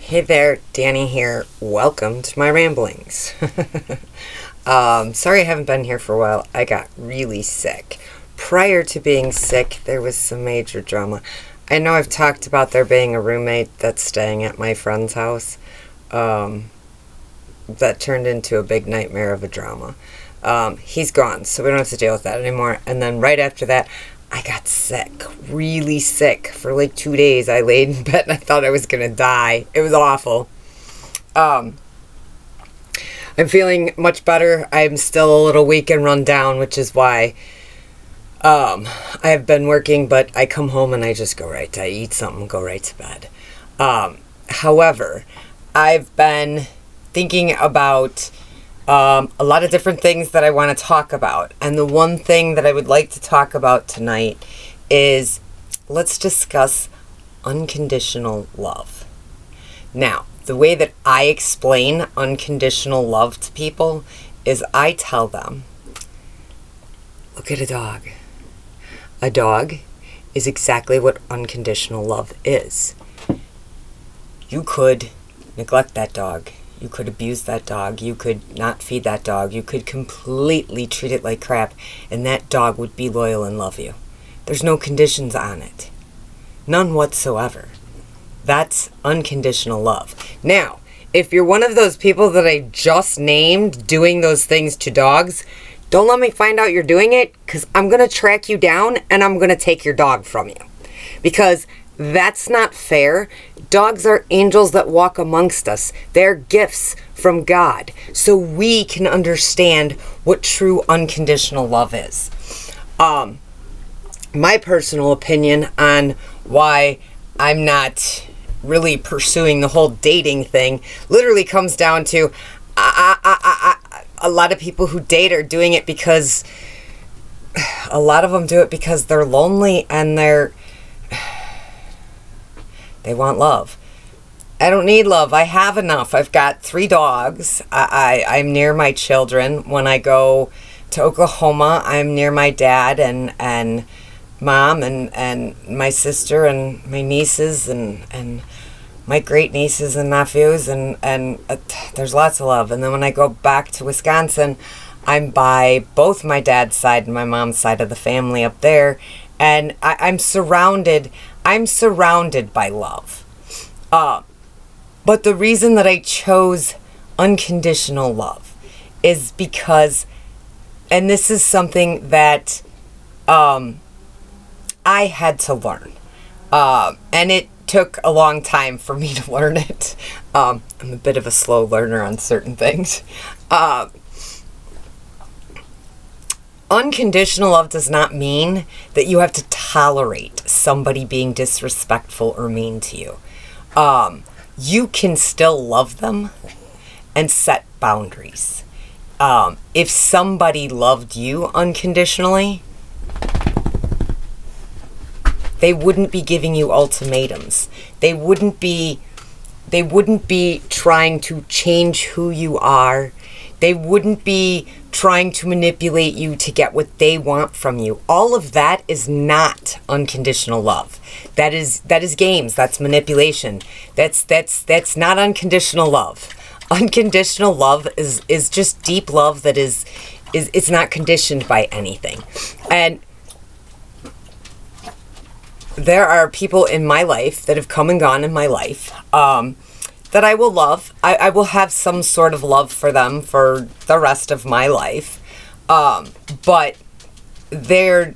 Hey there, Danny here. Welcome to my ramblings. Sorry I haven't been here for a while. I got really sick. Prior to being sick, there was some major drama. I know I've talked about there being a roommate that's staying at my friend's house. That turned into a big nightmare of a drama. He's gone, so we don't have to deal with that anymore. And then right after that, I got sick, really sick. For like 2 days, I laid in bed and I thought I was going to die. It was awful. I'm feeling much better. I'm still a little weak and run down, which is why I have been working, but I come home and I just go right. I eat something, go right to bed. However, I've been thinking about a lot of different things that I want to talk about. And the one thing that I would like to talk about tonight is let's discuss unconditional love. Now, the way that I explain unconditional love to people is I tell them, look at a dog. A dog is exactly what unconditional love is. You could neglect that dog. You could abuse that dog. You could not feed that dog. You could completely treat it like crap, and that dog would be loyal and love you. There's no conditions on it. None whatsoever. That's unconditional love. Now, if you're one of those people that I just named doing those things to dogs, don't let me find out you're doing it, because I'm going to track you down and I'm going to take your dog from you. Because that's not fair. Dogs are angels that walk amongst us. They're gifts from God. So we can understand what true unconditional love is. My personal opinion on why I'm not really pursuing the whole dating thing literally comes down to a lot of people who date are doing it because a lot of them do it because they're lonely and they want love. I don't need love. I have enough. I've got 3 dogs. I'm near my children. When I go to Oklahoma, I'm near my dad and mom and my sister and my nieces and my great nieces and nephews and there's lots of love. And then when I go back to Wisconsin, I'm by both my dad's side and my mom's side of the family up there, and I'm surrounded by love. But the reason that I chose unconditional love is because, and this is something that I had to learn. And it took a long time for me to learn it. I'm a bit of a slow learner on certain things. Unconditional love does not mean that you have to tolerate somebody being disrespectful or mean to you. You can still love them and set boundaries. If somebody loved you unconditionally, they wouldn't be giving you ultimatums. They wouldn't be trying to change who you are. They wouldn't be trying to manipulate you to get what they want from you. All of that is not unconditional love. That is games. That's manipulation. That's not unconditional love. Unconditional love is just deep love that is it's not conditioned by anything. And there are people in my life that have come and gone in my life that I will love. I will have some sort of love for them for the rest of my life. But they're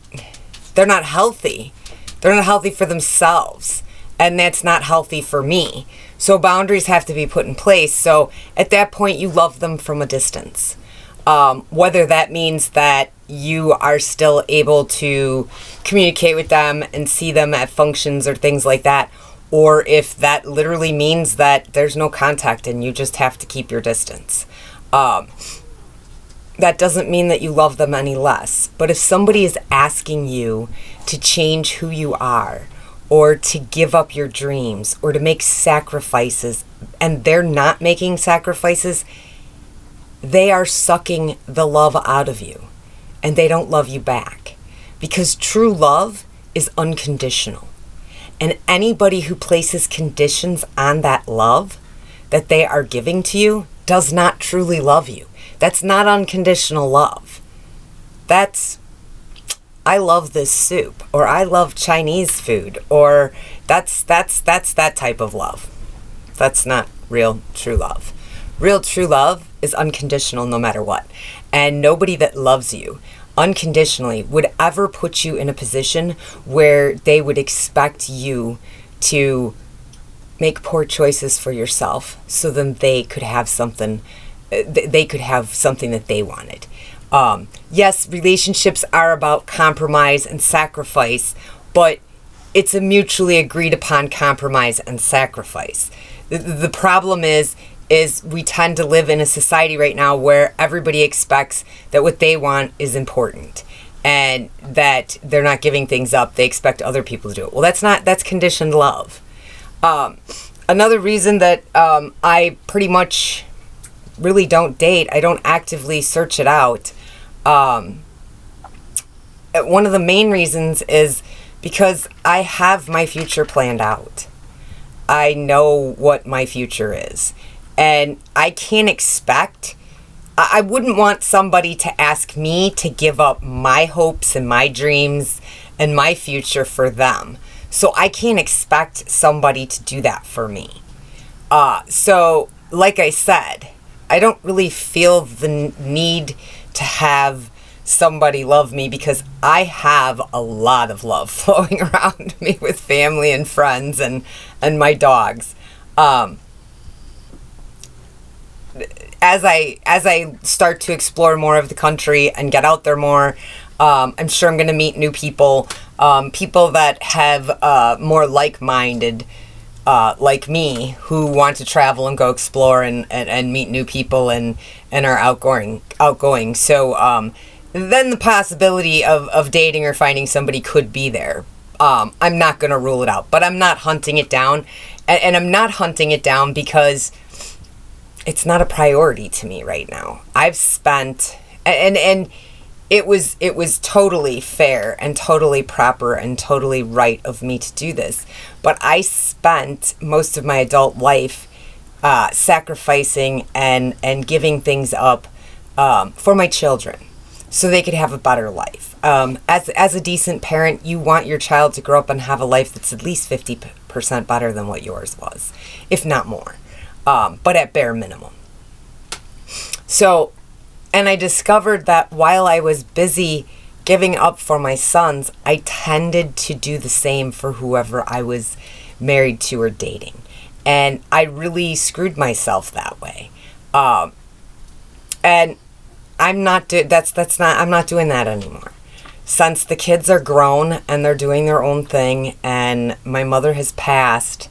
not healthy. They're not healthy for themselves. And that's not healthy for me. So boundaries have to be put in place. So at that point, you love them from a distance. Whether that means that you are still able to communicate with them and see them at functions or things like that, or if that literally means that there's no contact and you just have to keep your distance. That doesn't mean that you love them any less. But if somebody is asking you to change who you are, or to give up your dreams, or to make sacrifices, and they're not making sacrifices, they are sucking the love out of you, and they don't love you back. Because true love is unconditional. And anybody who places conditions on that love that they are giving to you does not truly love you. That's not unconditional love. That's, I love this soup, or I love Chinese food, or that's that type of love. That's not real true love. Real true love is unconditional no matter what. And nobody that loves you unconditionally would ever put you in a position where they would expect you to make poor choices for yourself so then they could have something that they wanted. Yes, relationships are about compromise and sacrifice, but it's a mutually agreed upon compromise and sacrifice. The problem is we tend to live in a society right now where everybody expects that what they want is important and that they're not giving things up. They expect other people to do it. Well, that's conditioned love. Another reason that I pretty much really don't date, I don't actively search it out. One of the main reasons is because I have my future planned out. I know what my future is. And I can't expect, I wouldn't want somebody to ask me to give up my hopes and my dreams and my future for them. So I can't expect somebody to do that for me. So, like I said, I don't really feel the need to have somebody love me because I have a lot of love flowing around me with family and friends and my dogs. As I start to explore more of the country and get out there more, I'm sure I'm going to meet new people, people that have more like-minded, like me, who want to travel and go explore and meet new people and are outgoing. So then the possibility of dating or finding somebody could be there. I'm not going to rule it out, but I'm not hunting it down, and I'm not hunting it down because it's not a priority to me right now. I've spent, and it was totally fair and totally proper and totally right of me to do this. But I spent most of my adult life sacrificing and giving things up for my children so they could have a better life. As a decent parent, you want your child to grow up and have a life that's at least 50% better than what yours was, if not more. But at bare minimum. So, and I discovered that while I was busy giving up for my sons, I tended to do the same for whoever I was married to or dating. And I really screwed myself that way. And I'm not doing that anymore. Since the kids are grown and they're doing their own thing and my mother has passed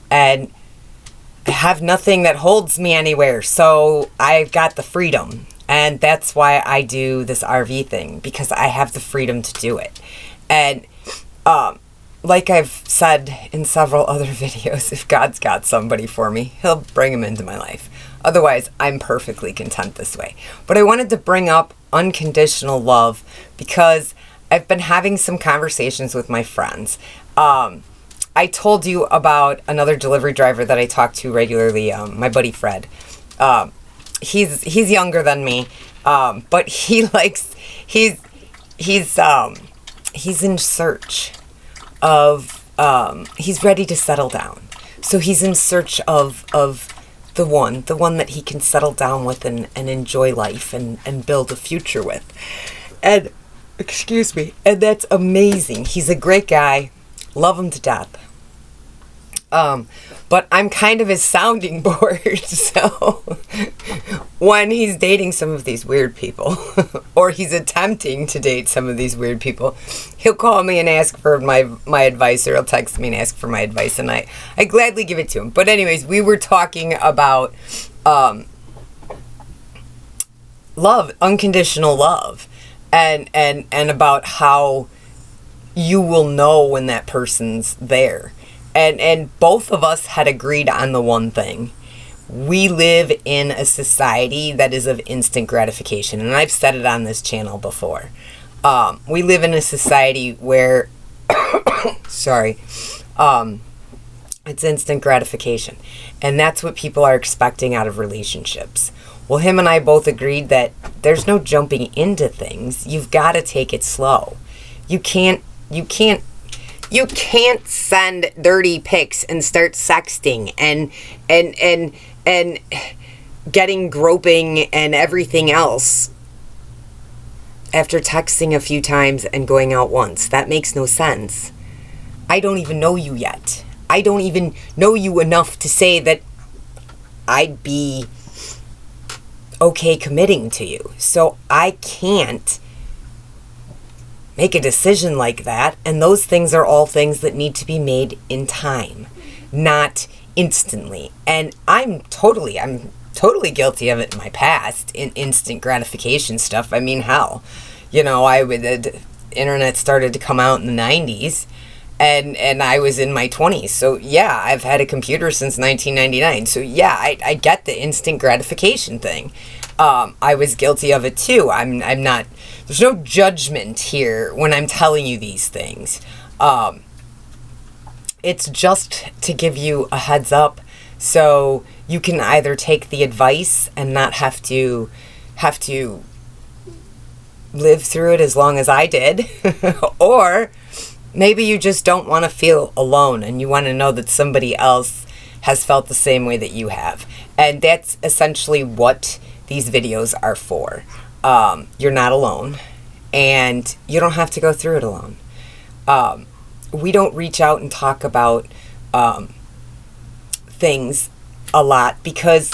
and I have nothing that holds me anywhere, so I've got the freedom. And that's why I do this RV thing, because I have the freedom to do it. And like I've said in several other videos, if God's got somebody for me, he'll bring him into my life. Otherwise, I'm perfectly content this way. But I wanted to bring up unconditional love because I've been having some conversations with my friends. I told you about another delivery driver that I talk to regularly, my buddy Fred. He's younger than me, but he's in search of, he's ready to settle down. So he's in search of the one that he can settle down with and enjoy life and build a future with. And, excuse me, and that's amazing. He's a great guy. Love him to death. But I'm kind of his sounding board, so when he's dating some of these weird people, or he's attempting to date some of these weird people, he'll call me and ask for my advice, or he'll text me and ask for my advice, and I gladly give it to him. But anyways, we were talking about love, unconditional love, and about how you will know when that person's there. And both of us had agreed on the one thing. We live in a society that is of instant gratification. And I've said it on this channel before. We live in a society where, a It's instant gratification. And that's what people are expecting out of relationships. Well, him and I both agreed that there's no jumping into things. You've got to take it slow. You can't send dirty pics and start sexting and getting groping and everything else after texting a few times and going out once. That makes no sense. I don't even know you yet. I don't even know you enough to say that I'd be okay committing to you. So I can't make a decision like that. And those things are all things that need to be made in time, not instantly. And I'm totally guilty of it in my past, in instant gratification stuff. I mean, hell, the internet started to come out in the 90s. And I was in my 20s. So, yeah, I've had a computer since 1999. So, yeah, I get the instant gratification thing. I was guilty of it, too. I'm not... There's no judgment here when I'm telling you these things. It's just to give you a heads up so you can either take the advice and not have to live through it as long as I did, or... maybe you just don't want to feel alone and you want to know that somebody else has felt the same way that you have. And that's essentially what these videos are for. You're not alone and you don't have to go through it alone. We don't reach out and talk about things a lot because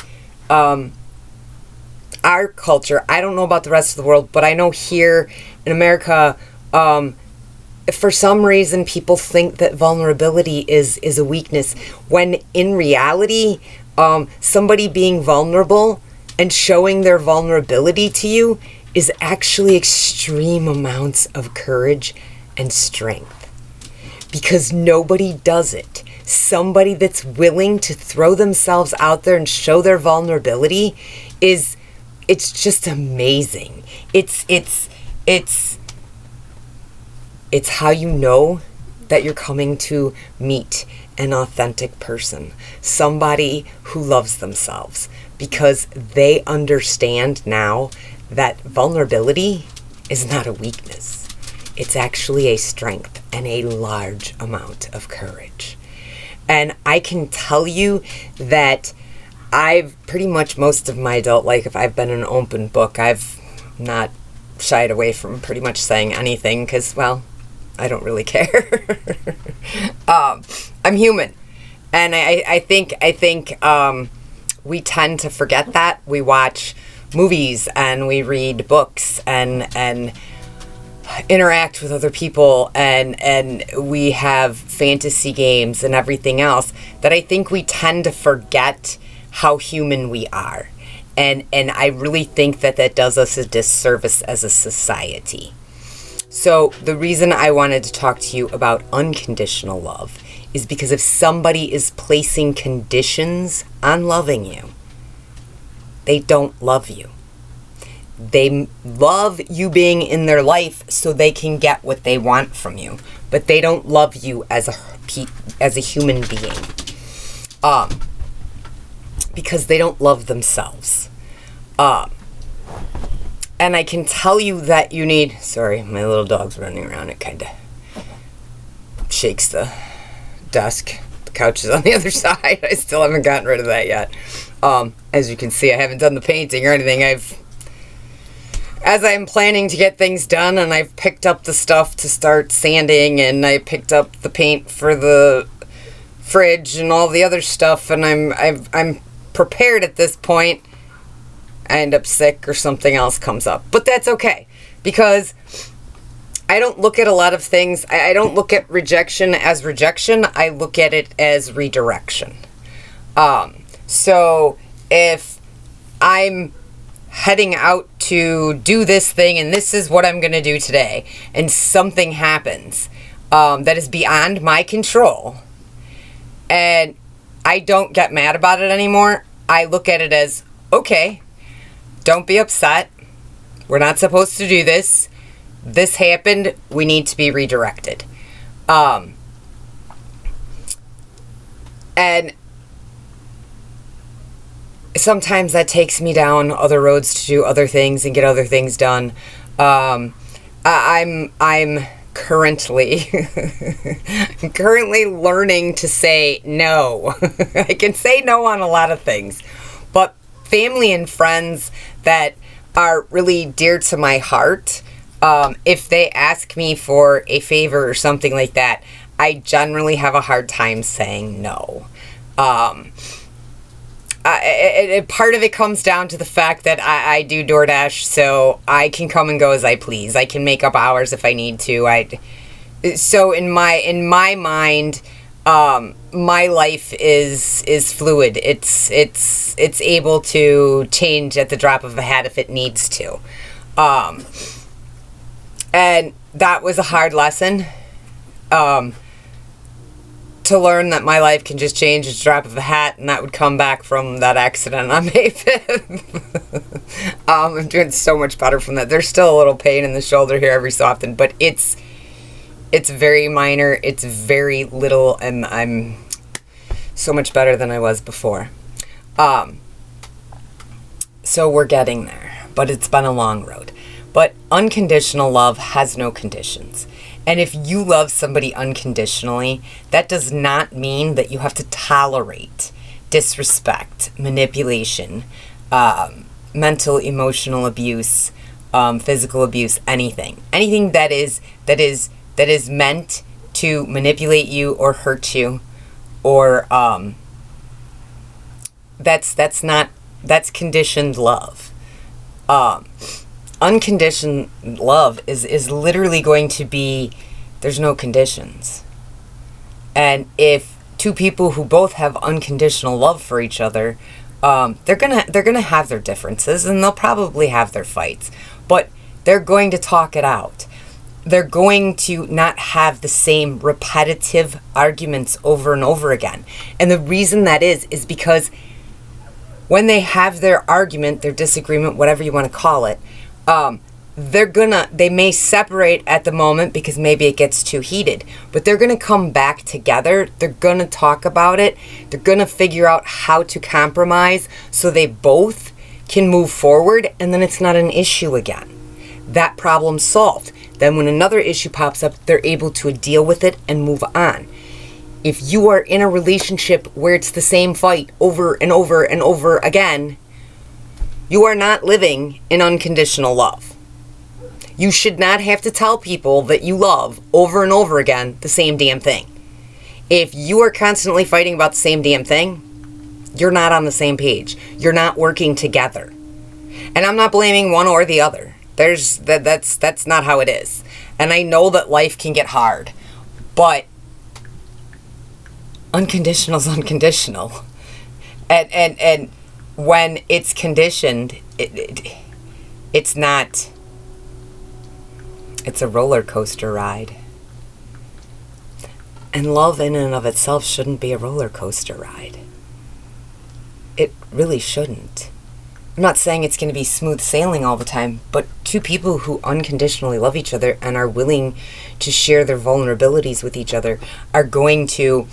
our culture, I don't know about the rest of the world, but I know here in America, for some reason, people think that vulnerability is a weakness, when in reality, somebody being vulnerable and showing their vulnerability to you is actually extreme amounts of courage and strength. Because nobody does it. Somebody that's willing to throw themselves out there and show their vulnerability it's just amazing. It's how you know that you're coming to meet an authentic person, somebody who loves themselves, because they understand now that vulnerability is not a weakness. It's actually a strength and a large amount of courage. And I can tell you that I've pretty much most of my adult life, if I've been an open book, I've not shied away from pretty much saying anything because, well, I don't really care. I'm human. And I think we tend to forget that. We watch movies and we read books and interact with other people and we have fantasy games and everything else that I think we tend to forget how human we are. And I really think that does us a disservice as a society. So the reason I wanted to talk to you about unconditional love is because if somebody is placing conditions on loving you, they don't love you. They love you being in their life so they can get what they want from you, but they don't love you as a human being, because they don't love themselves. And I can tell you that you need... Sorry, my little dog's running around. It kind of shakes the desk. The couch is on the other side. I still haven't gotten rid of that yet. As you can see, I haven't done the painting or anything. As I'm planning to get things done, and I've picked up the stuff to start sanding, and I picked up the paint for the fridge and all the other stuff, and I'm prepared at this point. I end up sick or something else comes up. But that's okay, because I don't look at a lot of things. I don't look at rejection as rejection. I look at it as redirection. So if I'm heading out to do this thing and this is what I'm going to do today, and something happens that is beyond my control, and I don't get mad about it anymore, I look at it as, okay, don't be upset. We're not supposed to do this. This happened. We need to be redirected. And sometimes that takes me down other roads to do other things and get other things done. I'm currently learning to say no. I can say no on a lot of things, but family and friends that are really dear to my heart, if they ask me for a favor or something like that, I generally have a hard time saying no. Part of it comes down to the fact that I do DoorDash, so I can come and go as I please. I can make up hours if I need to. So in my mind, my life is fluid. It's able to change at the drop of a hat if it needs to. And that was a hard lesson. To learn that my life can just change at the drop of a hat, and that would come back from that accident on May 5th. I'm doing so much better from that. There's still a little pain in the shoulder here every so often, but it's very minor. It's very little, and I'm so much better than I was before. So we're getting there, but it's been a long road. But unconditional love has no conditions. And if you love somebody unconditionally, that does not mean that you have to tolerate disrespect, manipulation, mental, emotional abuse, physical abuse, anything. Anything that is meant to manipulate you or hurt you, or that's conditioned love. Unconditioned love is literally going to be, there's no conditions. And if two people who both have unconditional love for each other, they're gonna have their differences, and they'll probably have their fights, but they're going to talk it out. They're going to not have the same repetitive arguments over and over again. And the reason that is because when they have their argument, their disagreement, whatever you want to call it, they may separate at the moment because maybe it gets too heated, but they're gonna come back together. They're gonna talk about it. They're gonna figure out how to compromise so they both can move forward, and then it's not an issue again. That problem's solved. Then when another issue pops up, they're able to deal with it and move on. If you are in a relationship where it's the same fight over and over and over again, you are not living in unconditional love. You should not have to tell people that you love over and over again the same damn thing. If you are constantly fighting about the same damn thing, you're not on the same page. You're not working together. And I'm not blaming one or the other. That's not how it is. And I know that life can get hard, but unconditional is unconditional. And when it's conditioned, it's not. It's a roller coaster ride. And love in and of itself shouldn't be a roller coaster ride. It really shouldn't. I'm not saying it's going to be smooth sailing all the time, but two people who unconditionally love each other and are willing to share their vulnerabilities with each other are going to,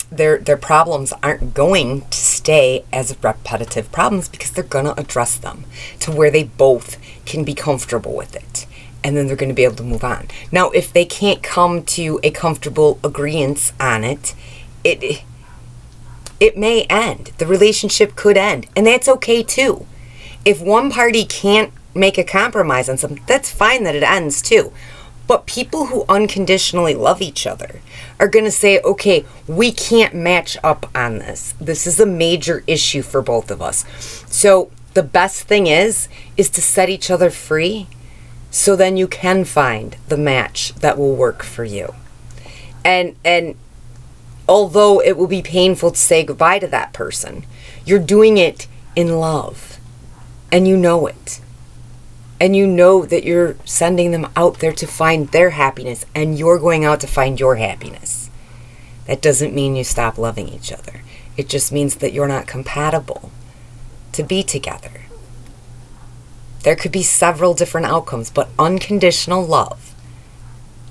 their problems aren't going to stay as repetitive problems, because they're going to address them to where they both can be comfortable with it. And then they're going to be able to move on. Now, if they can't come to a comfortable agreement on it, it may end. The relationship could end. And that's okay too. If one party can't make a compromise on something, that's fine that it ends too. But people who unconditionally love each other are going to say, okay, we can't match up on this. This is a major issue for both of us. So the best thing is to set each other free, so then you can find the match that will work for you. And although it will be painful to say goodbye to that person, you're doing it in love. And you know it. And you know that you're sending them out there to find their happiness, and you're going out to find your happiness. That doesn't mean you stop loving each other. It just means that you're not compatible to be together. There could be several different outcomes, but unconditional love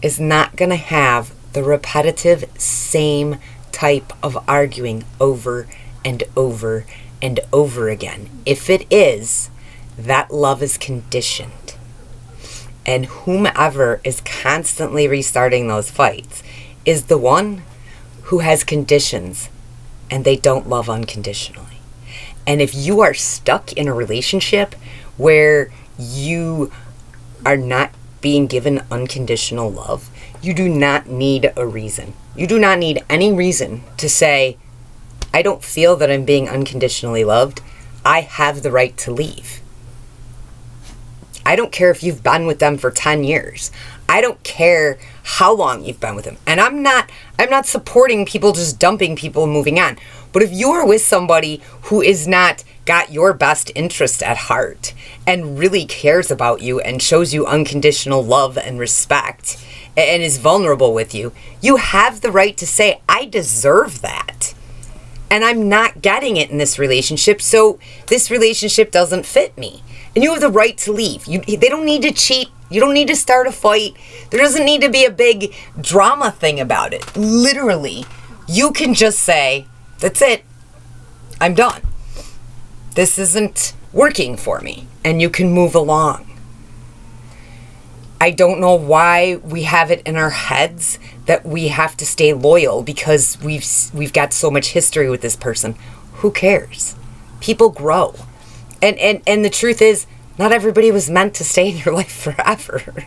is not going to have the repetitive same type of arguing over and over and over again. If it is, that love is conditioned. And whomever is constantly restarting those fights is the one who has conditions, and they don't love unconditionally. And if you are stuck in a relationship where you are not being given unconditional love, you do not need a reason. You do not need any reason to say, I don't feel that I'm being unconditionally loved. I have the right to leave. I don't care if you've been with them for 10 years. I don't care how long you've been with them. And I'm not supporting people just dumping people and moving on. But if you are with somebody who is not got your best interest at heart and really cares about you and shows you unconditional love and respect and is vulnerable with you, you have the right to say, I deserve that. And I'm not getting it in this relationship, so this relationship doesn't fit me. And you have the right to leave. They don't need to cheat. You don't need to start a fight. There doesn't need to be a big drama thing about it. Literally, you can just say, that's it. I'm done. This isn't working for me. And you can move along. I don't know why we have it in our heads that we have to stay loyal because we've got so much history with this person. Who cares? People grow. And the truth is, not everybody was meant to stay in your life forever.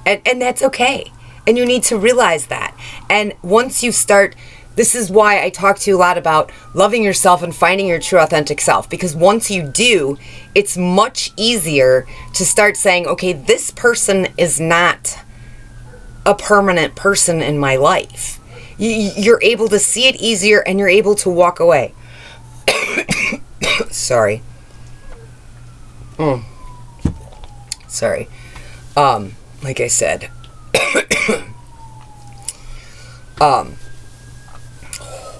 and that's okay. And you need to realize that. And once you start, this is why I talk to you a lot about loving yourself and finding your true authentic self. Because once you do, it's much easier to start saying, okay, this person is not a permanent person in my life. You're able to see it easier and you're able to walk away. Sorry. Sorry. Like I said,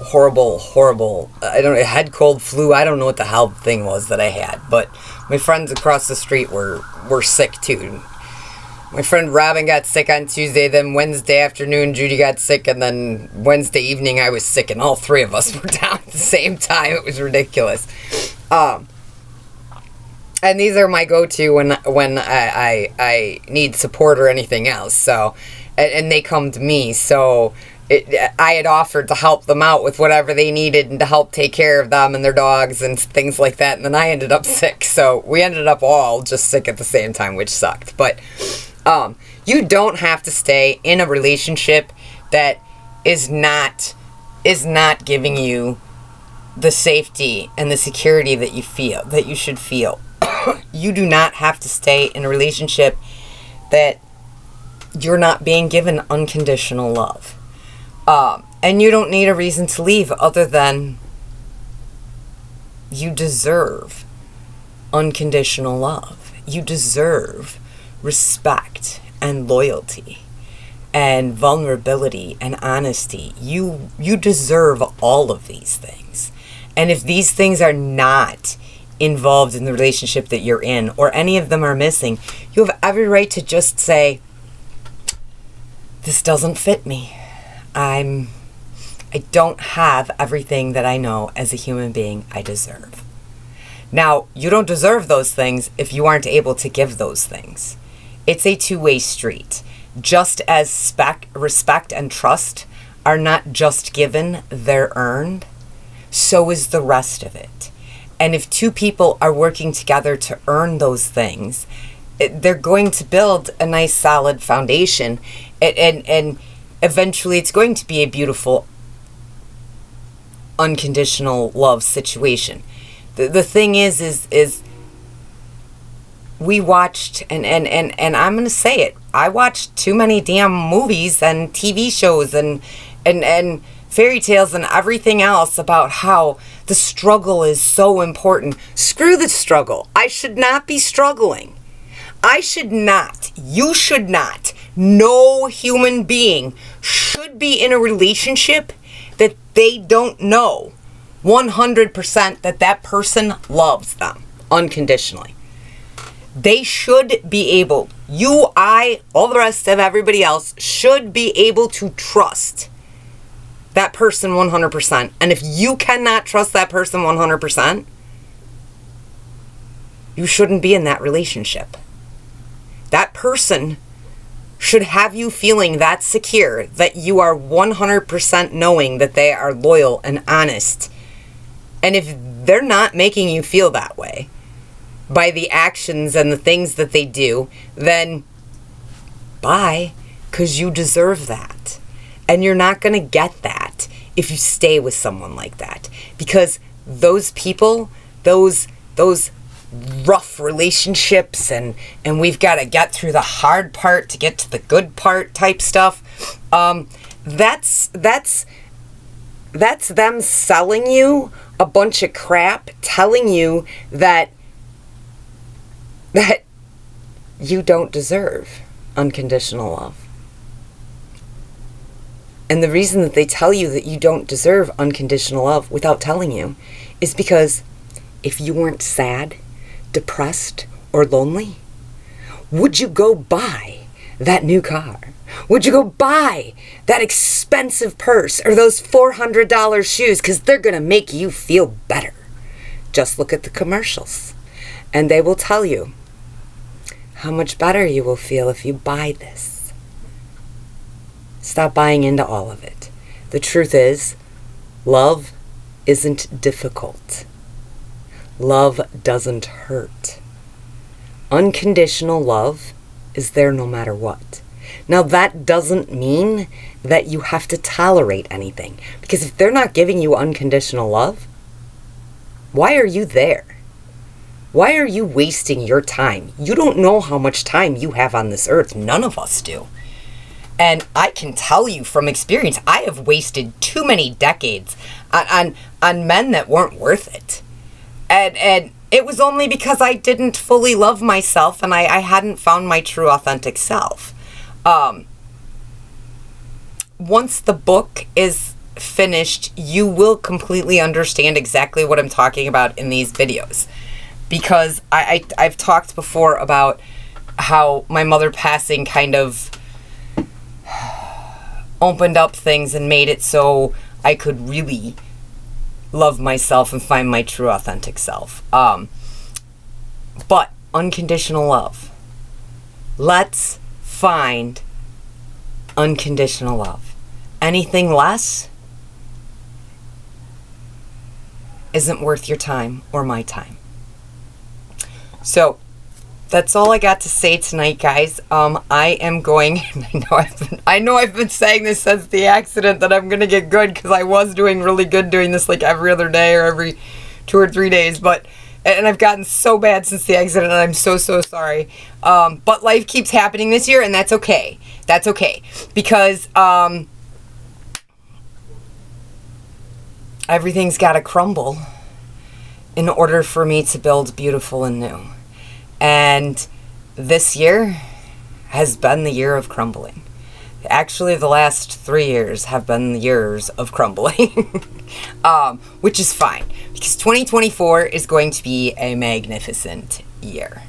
horrible, head cold, flu. I don't know what the hell thing was that I had, but my friends across the street were sick too. My friend Robin got sick on Tuesday, then Wednesday afternoon Judy got sick, and then Wednesday evening I was sick, and all three of us were down at the same time. It was ridiculous. And these are my go-to when I need support or anything else. So, and they come to me. So I had offered to help them out with whatever they needed and to help take care of them and their dogs and things like that. And then I ended up sick. So we ended up all just sick at the same time, which sucked. But you don't have to stay in a relationship that is not giving you the safety and the security that you should feel. You do not have to stay in a relationship that you're not being given unconditional love. And you don't need a reason to leave other than you deserve unconditional love. You deserve respect and loyalty and vulnerability and honesty. You deserve all of these things. And if these things are not involved in the relationship that you're in, or any of them are missing, you have every right to just say, this doesn't fit me. I don't have everything that I know as a human being I deserve. Now, you don't deserve those things if you aren't able to give those things. It's a two-way street. Just as respect and trust are not just given, they're earned, so is the rest of it. And if two people are working together to earn those things, they're going to build a nice solid foundation, and eventually it's going to be a beautiful unconditional love situation. The thing is we watched, and I'm going to say it, I watched too many damn movies and TV shows and fairy tales and everything else about how the struggle is so important. Screw the struggle. I should not be struggling. I should not. You should not. No human being should be in a relationship that they don't know 100% that person loves them unconditionally. They should be able, you, I, all the rest of everybody else should be able to trust that person 100%. And if you cannot trust that person 100%, you shouldn't be in that relationship. That person should have you feeling that secure, that you are 100% knowing that they are loyal and honest. And if they're not making you feel that way by the actions and the things that they do, then bye, because you deserve that. And you're not going to get that if you stay with someone like that. Because those people, those rough relationships and we've got to get through the hard part to get to the good part type stuff, that's them selling you a bunch of crap, telling you that you don't deserve unconditional love. And the reason that they tell you that you don't deserve unconditional love without telling you is because if you weren't sad, depressed, or lonely, would you go buy that new car? Would you go buy that expensive purse or those $400 shoes? Because they're going to make you feel better. Just look at the commercials and they will tell you how much better you will feel if you buy this. Stop buying into all of it. The truth is, love isn't difficult. Love doesn't hurt. Unconditional love is there no matter what. Now, that doesn't mean that you have to tolerate anything. Because if they're not giving you unconditional love, why are you there? Why are you wasting your time? You don't know how much time you have on this earth. None of us do. And I can tell you from experience, I have wasted too many decades on men that weren't worth it. And it was only because I didn't fully love myself and I hadn't found my true authentic self. Once the book is finished, you will completely understand exactly what I'm talking about in these videos. Because I've talked before about how my mother passing kind of opened up things and made it so I could really love myself and find my true authentic self. But unconditional love. Let's find unconditional love. Anything less isn't worth your time or my time. So that's all I got to say tonight, guys. I am going, I know I've been saying this since the accident that I'm going to get good, because I was doing really good doing this like every other day or every 2 or 3 days, and I've gotten so bad since the accident, and I'm so sorry. But life keeps happening this year, and that's okay. That's okay. Because everything's got to crumble in order for me to build beautiful and new. And this year has been the year of crumbling. Actually, the last 3 years have been the years of crumbling, which is fine, because 2024 is going to be a magnificent year.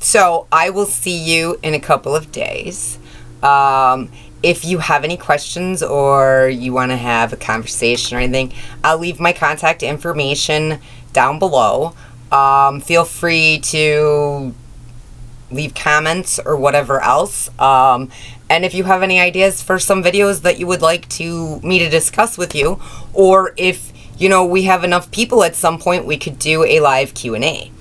So I will see you in a couple of days. If you have any questions or you want to have a conversation or anything, I'll leave my contact information down below. Feel free to leave comments or whatever else. And if you have any ideas for some videos that you would like me to discuss with you, or if, we have enough people at some point, we could do a live Q&A.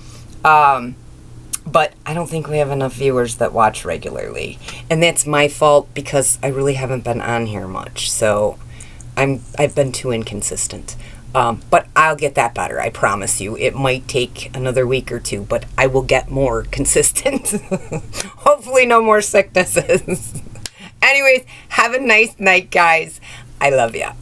But I don't think we have enough viewers that watch regularly. And that's my fault, because I really haven't been on here much. So I've been too inconsistent. But I'll get that better, I promise you. It might take another week or two, but I will get more consistent. Hopefully no more sicknesses. Anyways, have a nice night, guys. I love ya.